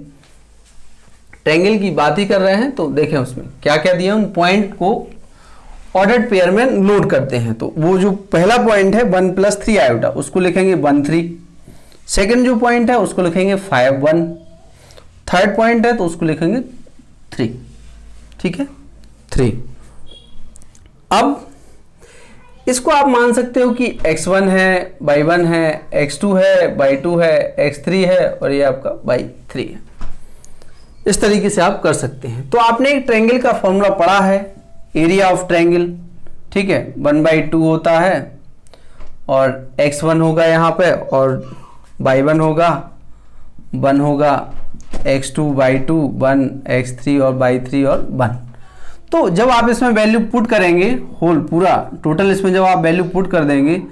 ट्रायंगल की बात ही कर रहे हैं, तो देखें उसमें क्या क्या दिया, उन पॉइंट को ऑर्डर्ड पेयर में नोट करते हैं। तो वो जो पहला पॉइंट है 1 प्लस 3 आयोटा, उसको लिखेंगे 1 3। सेकेंड जो पॉइंट है उसको लिखेंगे 5 1। थर्ड पॉइंट है तो उसको लिखेंगे 3, ठीक है 3। अब इसको आप मान सकते हो कि x1 है, y1 है, x2 है, y2 है, x3 है, और ये आपका y3 है। इस तरीके से आप कर सकते हैं। तो आपने एक ट्रायंगल का फॉर्मूला पढ़ा है, एरिया ऑफ ट्रायंगल, ठीक है, 1/2 होता है, और x1 होगा यहाँ पे, और y1 होगा 1 होगा, x2 y2 1, x3 और y3 और 1। तो जब आप इसमें वैल्यू पुट करेंगे, होल पूरा टोटल इसमें जब आप वैल्यू पुट कर देंगे,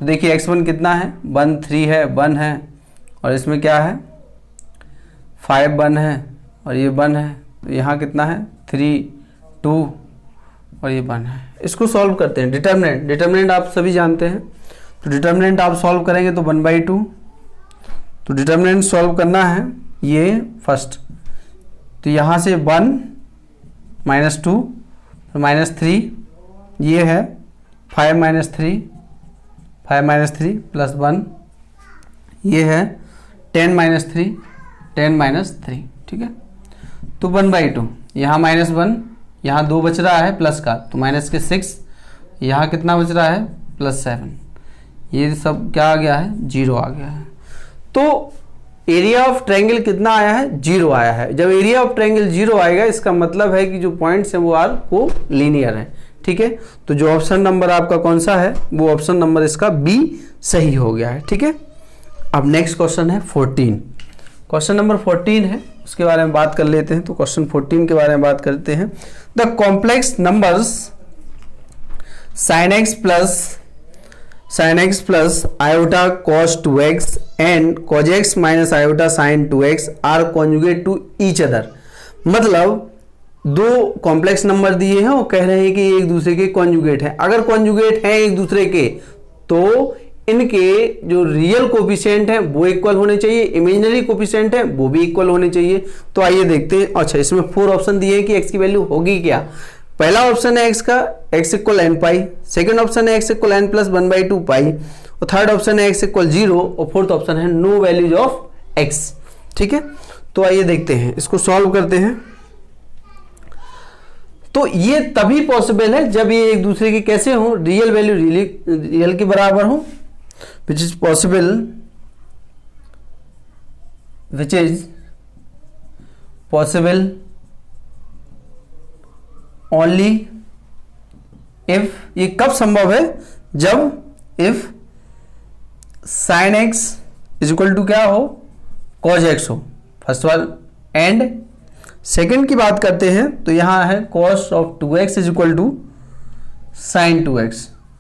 तो देखिए x1 कितना है, 1 3 है, 1 है, और इसमें क्या है 5 1 है, और ये 1 है, तो यहाँ कितना है 3 2 और ये 1 है। इसको सॉल्व करते हैं। डिटर्मिनेंट आप सभी जानते हैं, तो डिटर्मिनेंट आप सॉल्व करेंगे तो 1/2। तो डिटर्मिनेंट सॉल्व करना है, ये फर्स्ट, तो यहाँ से 1 -2 -3, ये है 5 -3 प्लस 1, ये है 10 -3 10 -3, ठीक है। तो 1/2, यहाँ -1, यहाँ 2 बच रहा है प्लस का, तो माइनस के 6, यहाँ कितना बच रहा है +7, ये सब क्या आ गया है 0 आ गया है। तो एरिया ऑफ ट्रायंगल कितना आया है 0 आया है। जब एरिया ऑफ ट्रायंगल 0 आएगा, इसका मतलब है कि जो पॉइंट्स हैं वो आर को लीनियर है, ठीक है। तो जो ऑप्शन नंबर आपका कौन सा है, वो ऑप्शन नंबर इसका बी सही हो गया है, ठीक है। अब नेक्स्ट क्वेश्चन है 14, क्वेश्चन नंबर 14 है, उसके बारे में बात कर लेते हैं। तो क्वेश्चन 14 के बारे में बात करते हैं। The complex numbers sin x plus iota cos 2x and cos x minus iota sin 2x are conjugate to each other। मतलब दो कॉम्प्लेक्स नंबर दिए हैं और कह रहे हैं कि एक दूसरे के कॉन्जुगेट हैं। अगर कॉन्जुगेट हैं एक दूसरे के, तो इनके जो रियल कोफिशिएंट हैं वो इक्वल होने चाहिए, इमेजिनरी कोफिशिएंट है वो भी इक्वल होने चाहिए। तो आइए देखते हैं। अच्छा, इसमें 4 ऑप्शन दिए हैं कि x की वैल्यू होगी क्या। पहला ऑप्शन है x का x इक्वल n पाई, सेकेंड ऑप्शन है x इक्वल n प्लस 1/2 पाई, और थर्ड ऑप्शन है x इक्वल 0, और फोर्थ ऑप्शन है नो वैल्यूज ऑफ x, ठीक है। तो आइए देखते हैं, इसको सॉल्व करते हैं। तो ये तभी पॉसिबल है जब ये एक दूसरे के कैसे हो, रियल वैल्यू रियल के बराबर हो, which is possible only if, ये कब संभव है, जब if sine x is equal to क्या हो, कॉज एक्स हो, फर्स्ट वाल। एंड सेकेंड की बात करते हैं तो यहां है cos of 2x is equal to sine 2x,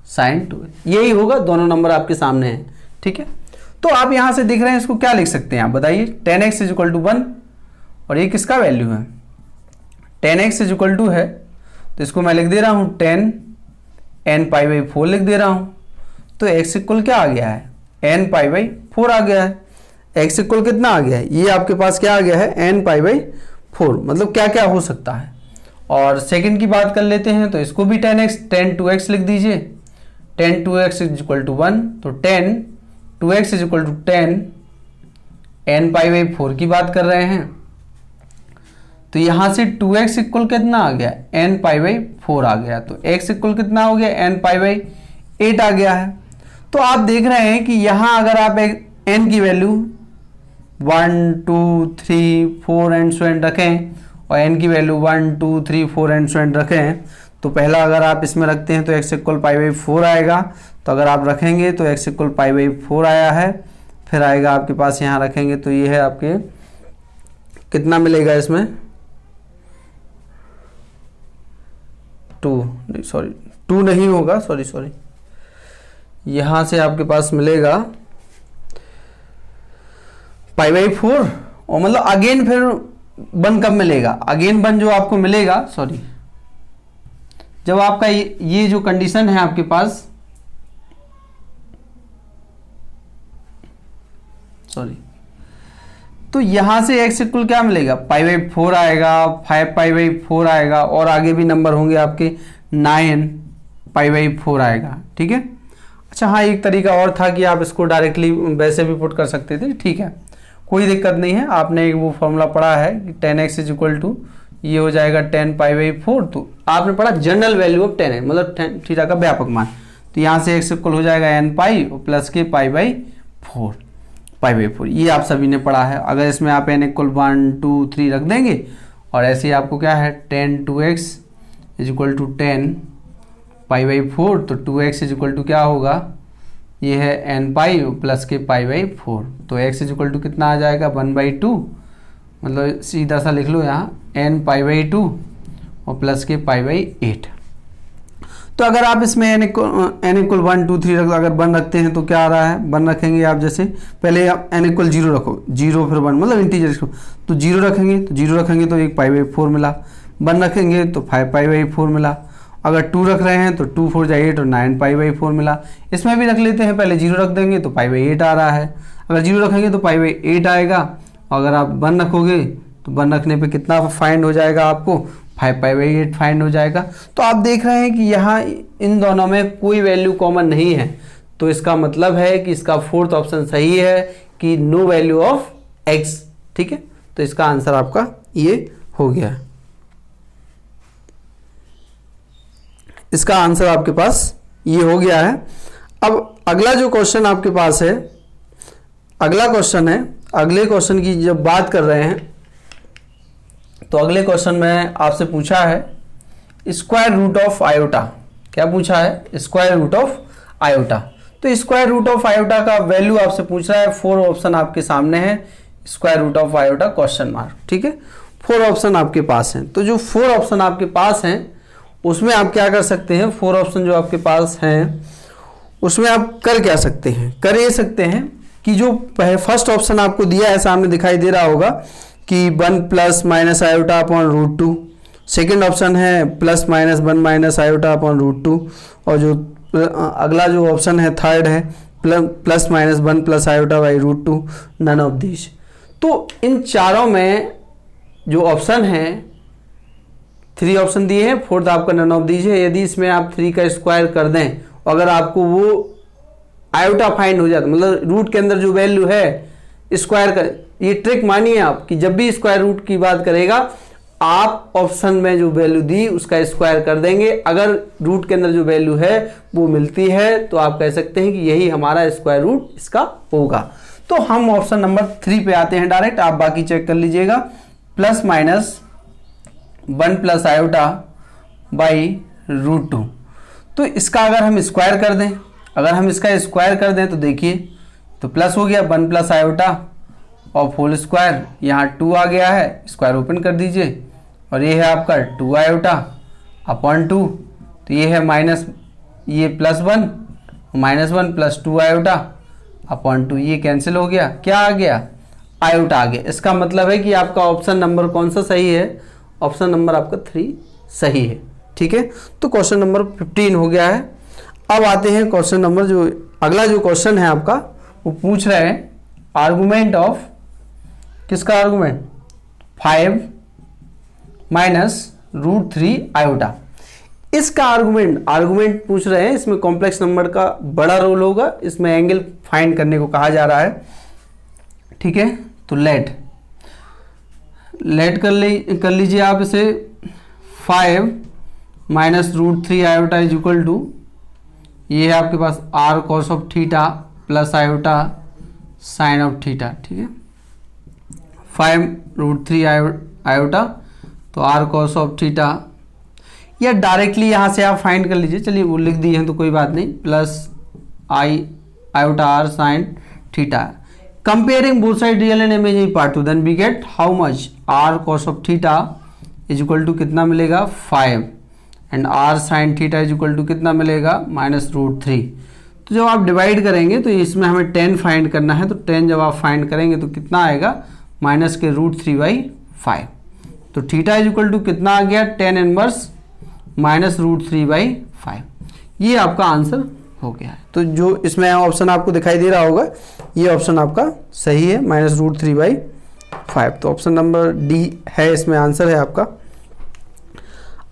sine 2x, यही होगा, दोनों नंबर आपके सामने हैं, ठीक है। तो आप यहां से दिख रहे हैं, इसको क्या लिख सकते हैं आप बताइए, tan x is equal to 1, और ये किसका वैल्यू है, tan x is equal to है, तो इसको मैं लिख दे रहा हूं tan n पाई बाई 4 लिख दे रहा हूं। तो x इक्वल क्या आ गया है, n पाई बाई 4 आ गया है। x इक्वल कितना आ गया है, ये आपके पास क्या आ गया है, n पाई बाई 4, मतलब क्या क्या हो सकता है। और सेकंड की बात कर लेते हैं, तो इसको भी tan 2x लिख दीजिए, tan 2x is equal to 1, तो tan 2x is equal to tan n pi by 4 की बात कर रहे हैं, तो यहां से 2x इक्वल कितना आ गया, n पाई बाई 4 आ गया, तो x इक्वल कितना हो गया, n पाई बाई 8 आ गया है। तो आप देख रहे हैं कि यहां अगर आप एक n की वैल्यू 1 2 3 4 एंड सो एंड रखें, और n की वैल्यू 1 2 3 4 एंड सो एंड रखें, तो पहला अगर आप इसमें रखते हैं तो x इक्वल पाई बाई 4 आएगा, तो अगर आप रखेंगे तो x इक्वल पाई बाई 4 आया है, फिर आएगा आपके पास, यहाँ रखेंगे तो ये है आपके, कितना मिलेगा इसमें, 2 नहीं होगा, सॉरी, यहाँ से आपके पास मिलेगा पाई बाई 4, और मतलब अगेन फिर 1 कब मिलेगा, अगेन 1 जो आपको मिलेगा, सॉरी, जब आपका ये जो कंडीशन है आपके पास, सॉरी, तो यहां से x इक्वल क्या मिलेगा, पाई बाई 4 आएगा, 5 पाई बाई 4 आएगा, और आगे भी नंबर होंगे आपके 9 पाई बाई 4 आएगा, ठीक है। अच्छा हाँ, एक तरीका और था कि आप इसको डायरेक्टली वैसे भी पुट कर सकते थे, ठीक है, कोई दिक्कत नहीं है। आपने एक वो फॉर्मूला पढ़ा है कि tan x is equal to, ये हो जाएगा tan पाई बाई 4, तो आपने पढ़ा जनरल वैल्यू ऑफ tan, मतलब थीटा का व्यापक मान, तो यहाँ से x इक्वल हो जाएगा n पाई और प्लस के पाई बाई 4, पाई बाई 4, ये आप सभी ने पढ़ा है। अगर इसमें आप n इक्वल 1 2 3 रख देंगे, और ऐसे ही आपको क्या है, tan 2x is equal to tan pi by 4, तो 2x इज इक्वल टू क्या होगा, ये है n पाई प्लस के पाई बाई 4, तो x इज इक्वल टू कितना आ जाएगा, 1/2, मतलब सीधा सा लिख लो यहाँ n पाई बाई 2 और प्लस के पाई बाई 8। तो अगर आप इसमें n इक्वल 1 2 3 अगर 1 रखते हैं तो क्या आ रहा है, 1 रखेंगे आप, जैसे पहले आप n इक्वल 0 रखो, 0 फिर 1, मतलब इंटीजर इसको, तो 0 रखेंगे तो 1 पाई बाई 4 मिला, 1 रखेंगे तो 5 पाई बाई 4 मिला, अगर 2 रख रहे हैं तो 2 4 8 और 9 पाई बाई 4 मिला। इसमें भी रख लेते हैं, पहले 0 रख देंगे तो पाई बाई 8 आ रहा है, अगर 0 रखेंगे तो पाई बाई 8 आएगा, और अगर आप 1 रखोगे तो 1 रखने पे कितना फाइंड हो जाएगा आपको, 5 पाई बाई 8 फाइंड हो जाएगा। तो आप देख रहे हैं कि यहाँ इन दोनों में कोई वैल्यू कॉमन नहीं है, तो इसका मतलब है कि इसका फोर्थ ऑप्शन सही है कि नो वैल्यू ऑफ x, ठीक है। तो इसका आंसर आपका ये हो गया, इसका आंसर आपके पास ये हो गया है। अब अगला जो क्वेश्चन आपके पास है, अगला क्वेश्चन है, अगले क्वेश्चन की जब बात कर रहे हैं तो अगले क्वेश्चन में आपसे पूछा है स्क्वायर रूट ऑफ आयोटा, क्या पूछा है, स्क्वायर रूट ऑफ आयोटा। तो स्क्वायर रूट ऑफ आयोटा का वैल्यू आपसे पूछ रहा है, 4 ऑप्शन आपके सामने है, square root of iota question mark, ठीक है, 4 ऑप्शन आपके पास हैं। तो जो 4 ऑप्शन आपके पास हैं उसमें आप क्या कर सकते हैं, 4 ऑप्शन जो आपके पास हैं उसमें आप कर क्या सकते हैं, कर ये सकते हैं कि जो फर्स्ट ऑप्शन आपको दिया है सामने दिखाई दे रहा होगा कि 1 plus minus iota upon root 2, second option है plus minus 1 minus iota upon root 2, और जो अगला जो ऑप्शन है थर्ड है plus minus 1 plus iota by root 2, none of this. तो इन चारों में जो ऑप्शन है, 3 ऑप्शन दिए हैं, फोर्थ आपका नन ऑफ दिस है। यदि इसमें आप 3 का स्क्वायर कर दें, अगर आपको वो आयोटा फाइंड हो जाता, मतलब रूट के अंदर जो वैल्यू है स्क्वायर का, ये ट्रिक मानिए आप कि जब भी स्क्वायर रूट की बात करेगा आप ऑप्शन में जो वैल्यू दी उसका स्क्वायर कर देंगे, अगर रूट के अंदर जो वैल्यू है वो मिलती है तो आप कह सकते हैं कि यही हमारा स्क्वायर रूट इसका होगा। तो हम ऑप्शन नंबर 3 पे आते हैं डायरेक्ट, आप बाकी चेक कर लीजिएगा। Plus minus 1 plus iota by √2। तो इसका अगर हम स्क्वायर कर दें, अगर हम इसका स्क्वायर कर दें तो देखिए, तो प्लस हो गया 1 प्लस आयोटा और होल स्क्वायर, यहाँ 2 आ गया है, स्क्वायर ओपन कर दीजिए, और ये है आपका 2 आयोटा अपॉन 2, तो ये है माइनस, ये +1 -1 प्लस 2 आयोटा अपॉन 2, ये कैंसिल हो गया, क्या आ गया, आयोटा आ गया। इसका मतलब है कि आपका ऑप्शन नंबर कौन सा सही है, ऑप्शन नंबर आपका 3 सही है। ठीक है, तो क्वेश्चन नंबर 15 हो गया है। अब आते हैं क्वेश्चन नंबर, जो अगला जो क्वेश्चन है आपका, वो पूछ रहे हैं आर्गुमेंट ऑफ, किसका आर्गुमेंट, 5 माइनस √3 आयोटा। इसका आर्गुमेंट पूछ रहे हैं, इसमें कॉम्प्लेक्स नंबर का बड़ा रोल होगा, इसमें एंगल फाइंड करने को कहा जा रहा है। ठीक है, तो लेट कर लीजिए आप इसे, 5 minus √3 iota is equal to, ये है आपके पास r cos of theta plus iota sine of theta. ठीक है, 5 √3 आयोटा, तो r cos ऑफ थीटा, या डायरेक्टली यहाँ से आप फाइंड कर लीजिए, चलिए वो लिख दिए हैं तो कोई बात नहीं, plus iota r sine theta. Comparing both side real and imaginary part to, then we get how much, r cos of theta is equal to कितना मिलेगा, 5, and r sine theta is equal to कितना मिलेगा, -√3। तो जब आप divide करेंगे तो इसमें हमें 10 फाइंड करना है, तो 10 जब आप फाइंड करेंगे तो कितना आएगा, -√3/5। तो थीटा इज इक्वल टू कितना आ गया, 10 इनवर्स -√3/5। ये आपका आंसर हो गया है। तो जो इसमें ऑप्शन आपको दिखाई दे रहा होगा, ये ऑप्शन आपका सही है, -√3/5। तो ऑप्शन नंबर डी है, इसमें आंसर है आपका।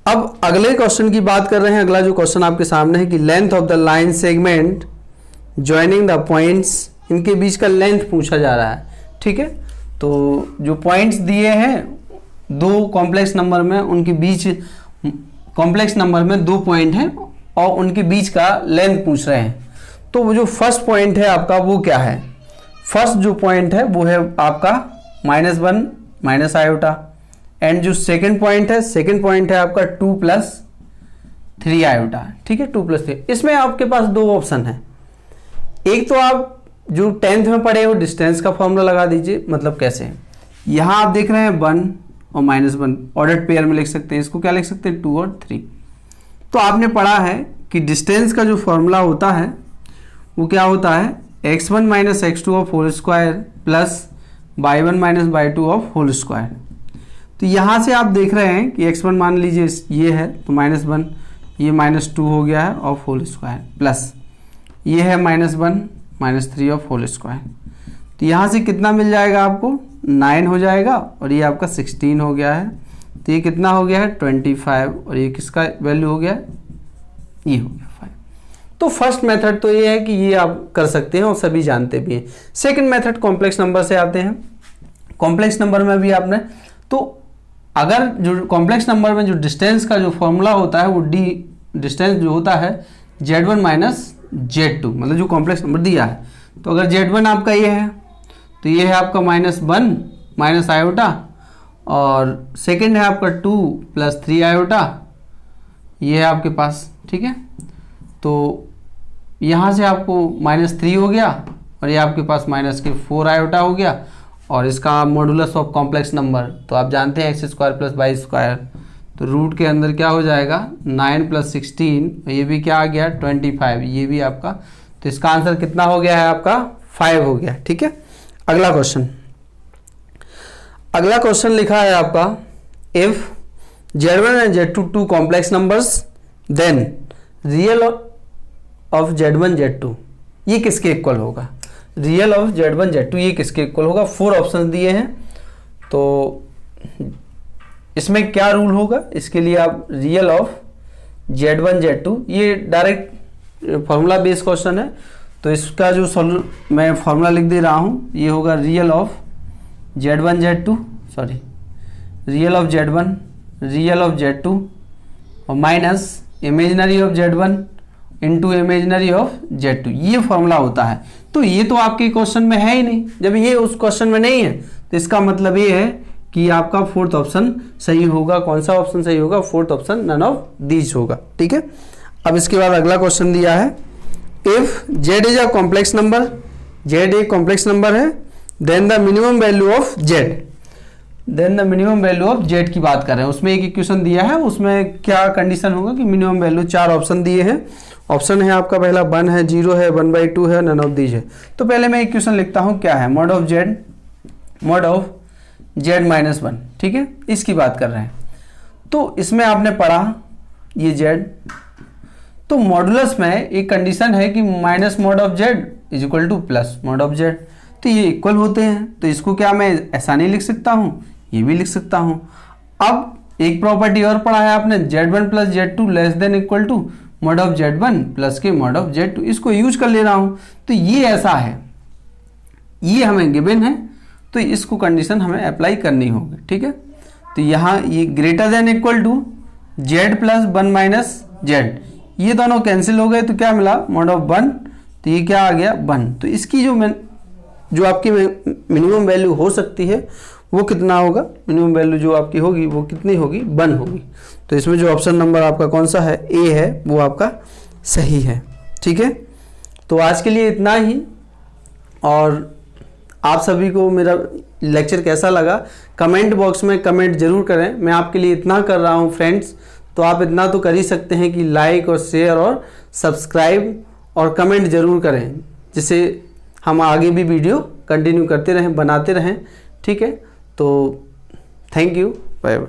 अब अगले क्वेश्चन की बात कर रहे हैं। अगला जो क्वेश्चन आपके सामने है कि length of the line segment joining the points, इनके बीच का लेंथ पूछा जा रहा है। ठीक है, तो जो पॉइंट्स दिए हैं दो कॉम्प्लेक्स नंबर में, उनके बीच, कॉम्प्लेक्स नंबर में 2 पॉइंट हैं और उनके बीच का लेंथ पूछ रहे हैं। तो वो जो फर्स्ट पॉइंट है आपका वो क्या है, फर्स्ट जो पॉइंट है वो है आपका -1 माइनस आयोटा, एंड जो सेकंड पॉइंट है आपका 2 + 3 आयोटा। ठीक है, 2 + 3। इसमें आपके पास 2 ऑप्शन है। एक तो आप जो 10th में पढ़े हो डिस्टेंस का फॉर्मूला लगा दीजिए। मतलब कैसे, यहाँ आप देख रहे हैं 1 और -1 ऑर्डर्ड पेयर में लिख सकते हैं, इसको क्या लिख सकते हैं, 2 और 3। तो आपने पढ़ा है कि डिस्टेंस का जो फॉर्मूला होता है वो क्या होता है, x1 - x2 of whole square प्लस y1 - y2 of whole square. तो यहाँ से आप देख रहे हैं कि x1 मान लीजिए ये है, तो -1, ये -2 हो गया है ऑफ होल स्क्वायर, प्लस ये है -1 - 3 ऑफ होल स्क्वायर। तो यहाँ से कितना मिल जाएगा आपको, 9 हो जाएगा, और ये आपका 16 हो गया है। तो ये कितना हो गया है, 25, और ये किसका वैल्यू हो गया, ये हो गया 5। तो फर्स्ट मेथड तो ये है कि ये आप कर सकते हैं और सभी जानते भी हैं। सेकंड मेथड कॉम्प्लेक्स नंबर से आते हैं। कॉम्प्लेक्स नंबर में भी आपने, तो अगर जो कॉम्प्लेक्स नंबर में जो डिस्टेंस का जो फॉर्मूला होता है वो डिस्टेंस जो होता है Z1 - Z2, मतलब जो कॉम्प्लेक्स नंबर दिया है। तो अगर Z1 आपका ये है तो ये है आपका -1 माइनस आयोटा, और सेकंड है आपका 2 + 3 आयोटा, ये है आपके पास। ठीक है, तो यहाँ से आपको -3 हो गया, और ये आपके पास -4 आयोटा हो गया, और इसका मॉडुलस ऑफ कॉम्प्लेक्स नंबर तो आप जानते हैं x² + y²। तो रूट के अंदर क्या हो जाएगा, 9 + 16, ये भी क्या आ गया, 25, ये भी आपका। तो इसका आंसर कितना हो गया है आपका, 5 हो गया। ठीक है, अगला क्वेश्चन लिखा है आपका, if Z1 and Z2 2 complex numbers, then real of Z1 Z2 ये किसके इक्वल होगा, रियल ऑफ Z1 Z2 ये किसके इक्वल होगा। 4 ऑप्शन दिए हैं, तो इसमें क्या रूल होगा, इसके लिए आप रियल ऑफ Z1 Z2, ये डायरेक्ट फॉर्मूला बेस्ड क्वेश्चन है, तो इसका जो मैं फॉर्मूला लिख दे रहा हूँ, ये होगा real of Z1 Z2, sorry real of Z1, real of Z2 और minus imaginary of Z1 into imaginary of Z2, ये फॉर्मूला होता है। तो ये तो आपके क्वेश्चन में है ही नहीं, जब ये उस क्वेश्चन में नहीं है तो इसका मतलब ये है कि आपका फोर्थ ऑप्शन सही होगा। कौन सा ऑप्शन सही होगा? Fourth option, none of these होगा। ठीक है, अब इसके बाद अगला क्वेश्चन दिया है, if z is a complex number, z एक कॉम्प्लेक्स नंबर है, then the minimum value of z, then the minimum value of z की बात कर रहे हैं। उसमें एक इक्वेशन दिया है, उसमें क्या कंडीशन होगा कि मिनिमम वैल्यू, 4 ऑप्शन दिए हैं। ऑप्शन है आपका पहला 1 है, 0 है, 1/2 है, नन ऑफ दीज है। तो पहले मैं इक्वेशन लिखता हूं, क्या है? Mod of z minus 1। ठीक है, इसकी बात कर रहे हैं। तो इसमें आपने पढ़ा ये z, तो मॉडुलस में एक कंडीशन है कि minus mod of z is equal two plus mod of z, तो ये इक्वल होते हैं। तो इसको क्या मैं ऐसा नहीं लिख सकता हूं, ये भी लिख सकता हूं। अब एक प्रॉपर्टी और पढ़ा है आपने, z1 plus z2 less than equal to mod of z1 plus के मॉड ऑफ z2, इसको यूज कर ले रहा हूं। तो ये ऐसा है, ये हमें गिवन है, तो इसको कंडीशन हमें अप्लाई करनी होगी। ठीक है, तो यहाँ ये greater than equal to z plus 1 minus z, ये दोनों कैंसिल हो गए, तो क्या मिला? मॉड ऑफ 1, तो ये क्या आ गया? 1। तो इसकी जो आपकी मिनिमम वैल्यू हो सकती है वो कितना होगा? मिनिमम वैल्यू जो आपकी होगी वो कितनी होगी? 1 होगी। तो इसमें जो ऑप्शन नंबर आपका कौन सा है? ए है, वो आपका सही है। ठीक है, तो आज के लिए इतना ही। और आप सभी को मेरा लेक्चर कैसा लगा कमेंट बॉक्स में कमेंट जरूर करें। मैं आपके लिए इतना कर रहा हूँ फ्रेंड्स, तो आप इतना तो कर ही सकते हैं कि लाइक और शेयर और सब्सक्राइब और कमेंट जरूर करें, जिससे हम आगे भी वीडियो कंटिन्यू करते रहें, बनाते रहें। ठीक है, तो थैंक यू, बाय बाय।